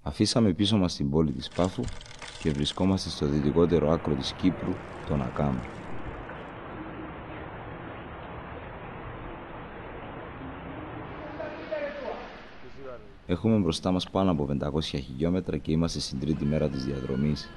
Αφήσαμε πίσω μας την πόλη της Πάφου και βρισκόμαστε στο δυτικότερο άκρο της Κύπρου, τον Ακάμ. Έχουμε μπροστά μας πάνω από 500 χιλιόμετρα και είμαστε στην τρίτη μέρα της διαδρομής.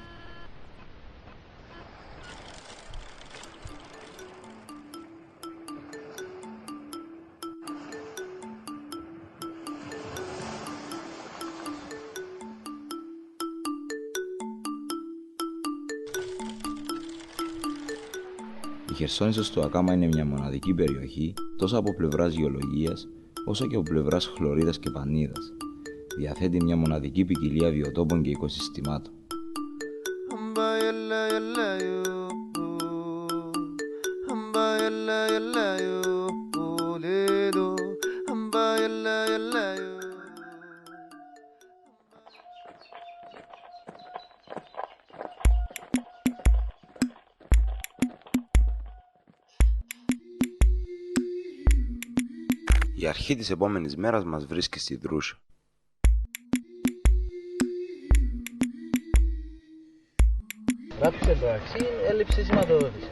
Η Χερσόνησος του Ακάμα είναι μια μοναδική περιοχή τόσο από πλευράς γεωλογίας όσο και από πλευράς χλωρίδας και πανίδας. Διαθέτει μια μοναδική ποικιλία βιοτόπων και οικοσυστημάτων. Η αρχή της επόμενης μέρας μας βρίσκει στη Δρούσο. Γράψε το αξί, έλλειψη σηματοδότησης.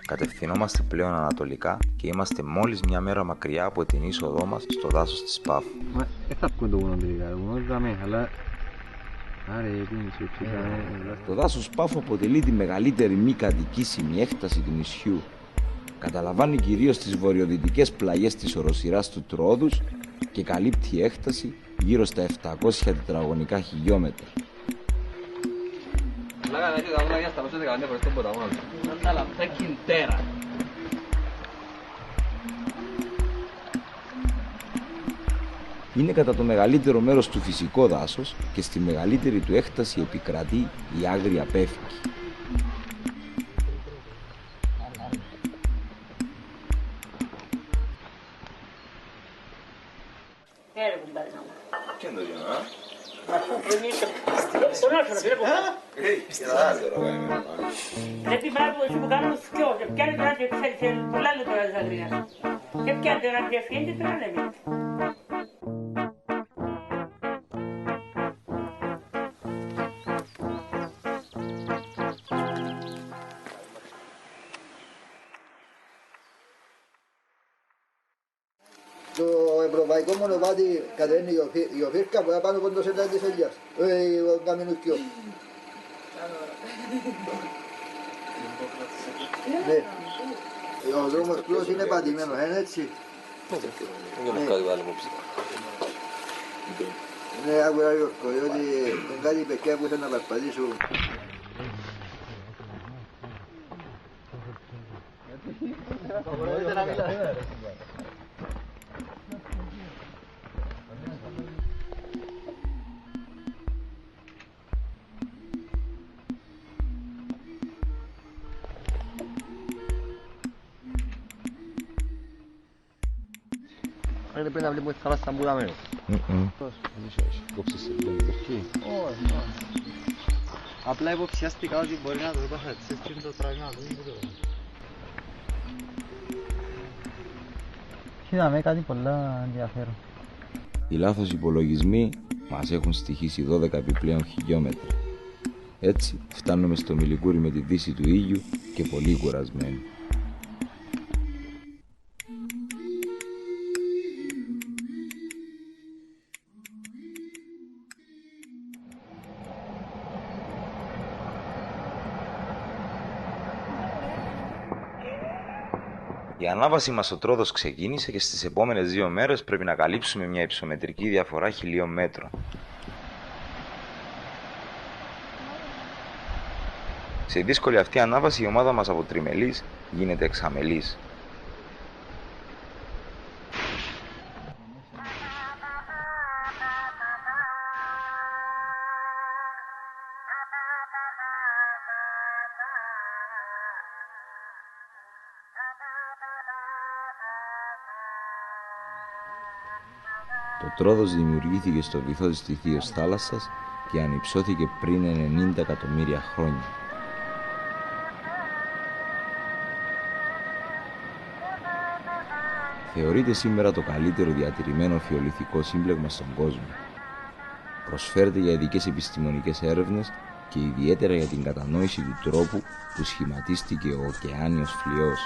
Κατευθυνόμαστε πλέον ανατολικά και είμαστε μόλις μια μέρα μακριά από την είσοδό μας στο δάσος της Πάφου. Το δάσος Πάφου αποτελεί τη μεγαλύτερη μη κατοικήσιμη έκταση του νησιού. Καταλαμβάνει κυρίως τις βορειοδυτικές πλαγιές της οροσειράς του Τρόοδους και καλύπτει έκταση γύρω στα 700 τετραγωνικά χιλιόμετρα. Είναι κατά το μεγαλύτερο μέρος του φυσικό δάσος και στη μεγαλύτερη του έκταση επικρατεί η άγρια πέφκη. Δεν πράγμα που κάνουμε σκιό και πιάνει τώρα και ξέρει πολλά λεπτά της αγρίας. Και πιάνει τώρα και φύγει και τώρα λέμε. Το ευρωπαϊκό μονοπάτι κατεβαίνει η Οφύρκα που είναι πάνω από το σεντά της Ελιάς, ο Καμινουσκιό. Ναι, ο δρόμος πλώς είναι πατημένος, είναι έτσι. Ναι, άκουρα Γιώργο, διότι είναι κάτι παιδιά που ήθελαν να περπατήσουν. δεν πρέπει να βλέπουμε τη θάλασσα που δάμε. Κόψεις σε λίγο εκεί. Όχι, όχι. Απλά υποψιάστηκα ότι μπορεί να το παθατήσεις και το τραβήμα του. Είδαμε κάτι πολλά ενδιαφέρον. Οι λάθος υπολογισμοί μας έχουν στοιχήσει 12 επιπλέον χιλιόμετρα. Έτσι φτάνουμε στο Μιλικούρι με τη δύση του ήλιου και πολύ κουρασμένοι. Η ανάβαση μας στο Τρόδος ξεκίνησε και στις επόμενες 2 μέρες πρέπει να καλύψουμε μια υψομετρική διαφορά 1000 μέτρων. Σε δύσκολη αυτή ανάβαση η ομάδα μας από τριμελής γίνεται εξαμελής. Το Τρόδος δημιουργήθηκε στο βυθό της Τυθίως θάλασσας και ανυψώθηκε πριν 90 εκατομμύρια χρόνια. Θεωρείται σήμερα το καλύτερο διατηρημένο φιολιθικό σύμπλεγμα στον κόσμο. Προσφέρεται για ειδικές επιστημονικές έρευνες και ιδιαίτερα για την κατανόηση του τρόπου που σχηματίστηκε ο ωκεάνιος φλοιός.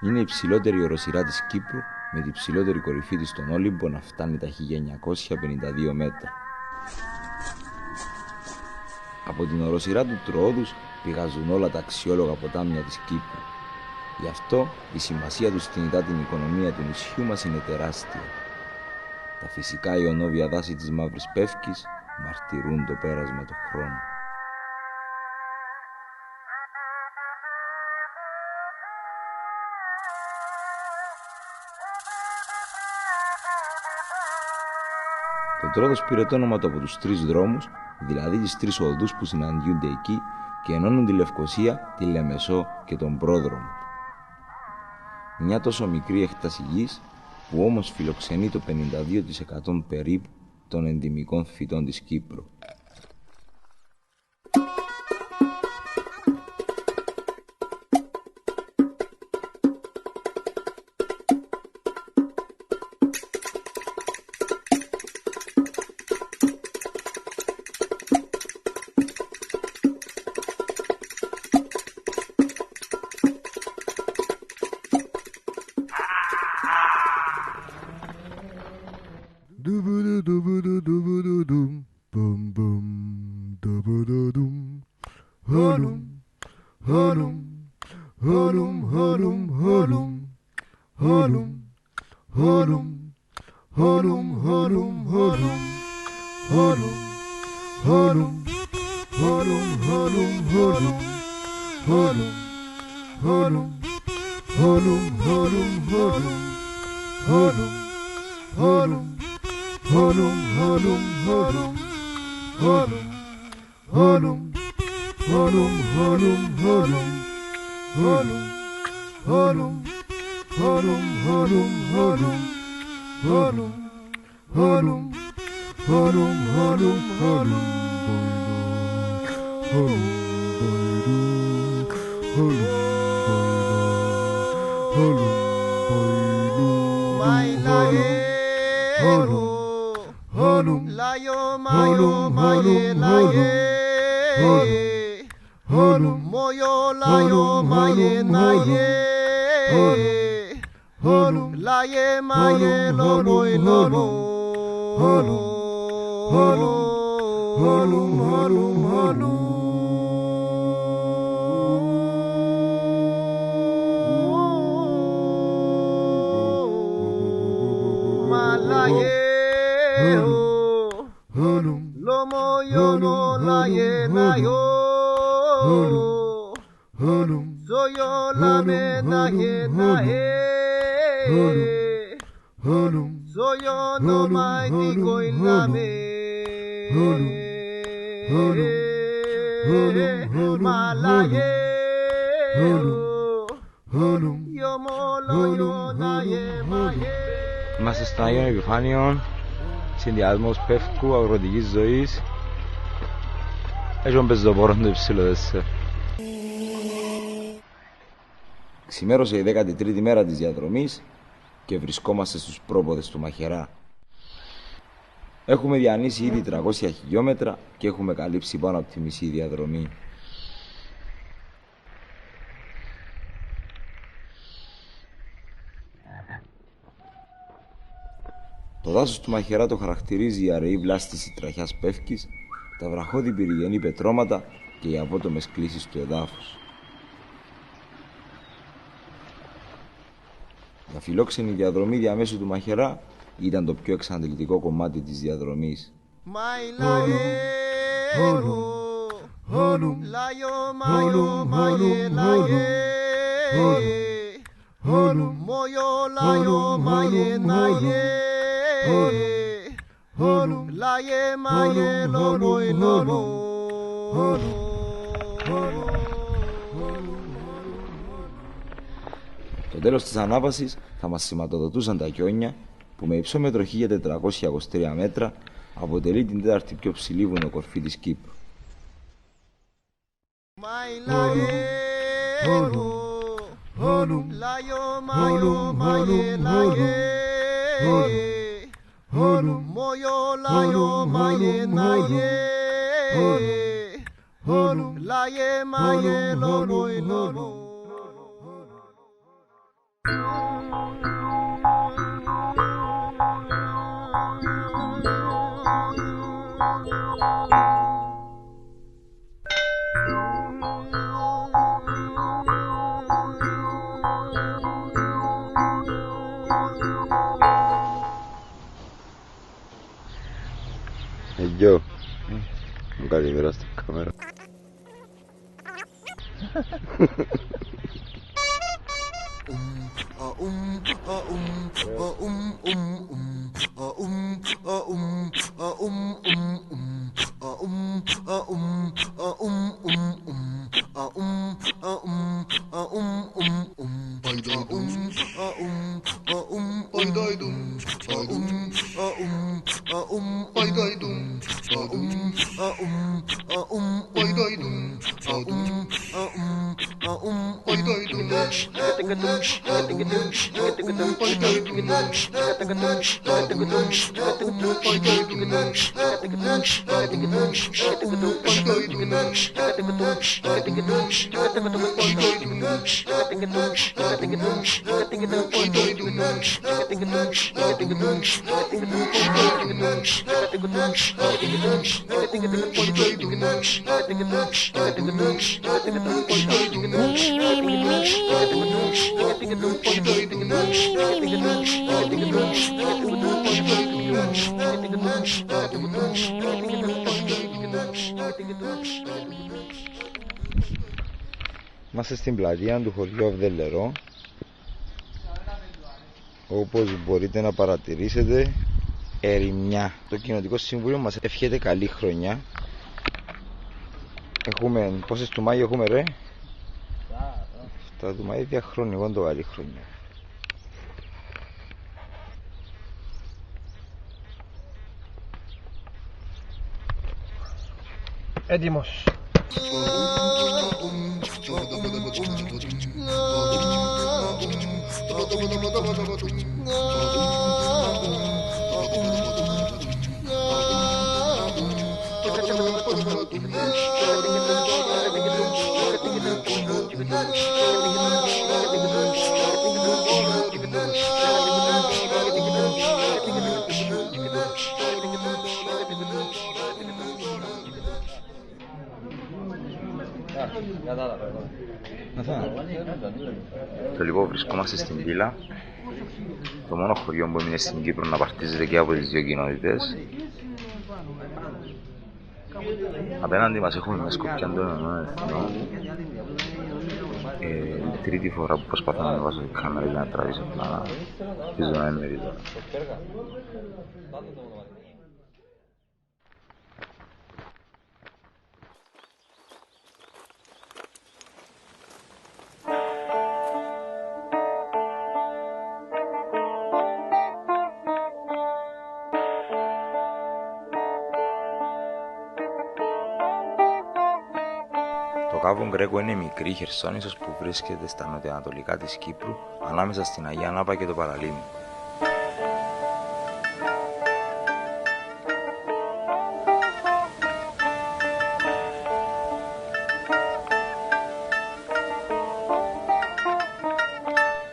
Είναι η υψηλότερη οροσειρά της Κύπρου με την υψηλότερη κορυφή της στον Όλυμπο να φτάνει τα 1952 μέτρα. Από την οροσειρά του Τροόδους πηγάζουν όλα τα αξιόλογα ποτάμια της Κύπρου. Γι' αυτό η σημασία του στην υδάτινη οικονομία του νησιού μας είναι τεράστια. Τα φυσικά ιονόβια δάση της Μαύρης Πεύκης μαρτυρούν το πέρασμα του χρόνου. Το Τρόδος πήρε το όνομα του από τους 3 δρόμους, δηλαδή τις 3 οδούς που συναντιούνται εκεί και ενώνουν τη Λευκοσία, τη Λεμεσό και τον Πρόδρομο. Μια τόσο μικρή έκταση γης που όμως φιλοξενεί το 52% περίπου των ενδυμικών φυτών της Κύπρου. Yo molo yo na ye ma ye Είμαστε στον Άγιον Επιφάνιον, συνδυασμός Πεύκου, αγροτικής ζωής. Έχουμε πεζοπόρον το υψηλό 4. Ξημέρωσε η 13η μέρα της διαδρομής και βρισκόμαστε στους πρόποδες του Μαχαιρά. Έχουμε διανύσει ήδη 300 χιλιόμετρα και έχουμε καλύψει πάνω από τη μισή διαδρομή. Το δάσος του Μαχαιρά το χαρακτηρίζει η αραιή βλάστηση τραχιάς Πεύκης, τα βραχώδη πυρηγενή πετρώματα και οι απότομες κλίσεις του εδάφους. Η αφιλόξενη διαδρομή διαμέσου του Μαχαιρά ήταν το πιο εξαντλητικό κομμάτι της διαδρομής. Το τέλος της ανάβασης θα μας σηματοδοτούσαν τα Κιόνια που με υψόμετρο 1423 μέτρα αποτελεί την τέταρτη πιο ψηλή βουνοκορφή της Κύπρου. Γιο, καλημέρα στην κάμερα. Είμαστε στην πλατεία του χωριού Αυδελερό. Όπως μπορείτε να παρατηρήσετε, ερημιά. Το Κοινοτικό Συμβούλιο μας ευχέται καλή χρονιά. Έχουμε, πόσες του Μάη έχουμε ρε? 7 του Μάη, διαχρονικό το καλή χρονιά. Έτοιμος. Το λοιπόν βρισκόμαστε στην Πύλα, το μόνο χωριό που έμεινε στην Κύπρο να παρτίζεται και από τις δύο κοινότητες. Απέναντι μας έχουμε μια σκοπιά των Ηνωμένων Εθνών. Η τρίτη φορά που προσπαθώ να βάζω την κάμερα για να τραβήσω πλάνα. Ελπίζω να είναι μερίδα. Το Κάβο Γκρέκο είναι μικρή χερσόνησος που βρίσκεται στα νοτιοανατολικά της Κύπρου, ανάμεσα στην Αγία Νάπα και το Παραλίμνη.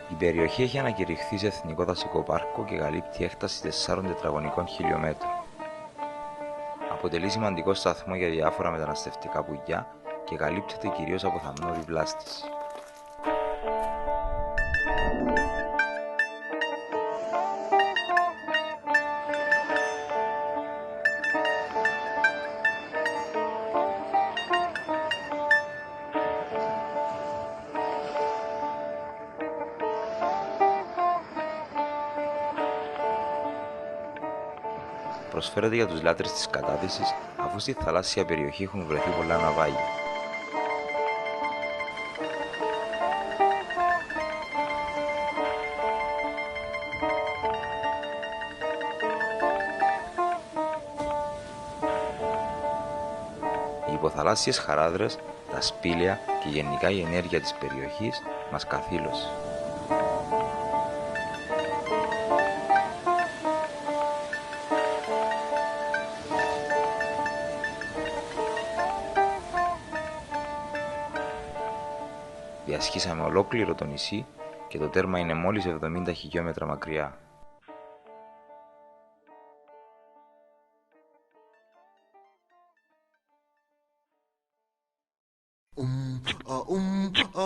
Η περιοχή έχει ανακηρυχθεί σε εθνικό δασικό πάρκο και καλύπτει έκταση 4 τετραγωνικών χιλιόμετρων. Αποτελεί σημαντικό σταθμό για διάφορα μεταναστευτικά πουλιά και καλύπτεται κυρίως από θαμνώδη βλάστηση. Προσφέρεται για τους λάτρεις της κατάδυσης, αφού στη θαλάσσια περιοχή έχουν βρεθεί πολλά ναυάγια. Οι υποθαλάσσιες χαράδρες, τα σπήλαια και γενικά η ενέργεια της περιοχής μας καθήλωσε. Διασχίσαμε ολόκληρο το νησί και το τέρμα είναι μόλις 70 χιλιόμετρα μακριά. Thank you.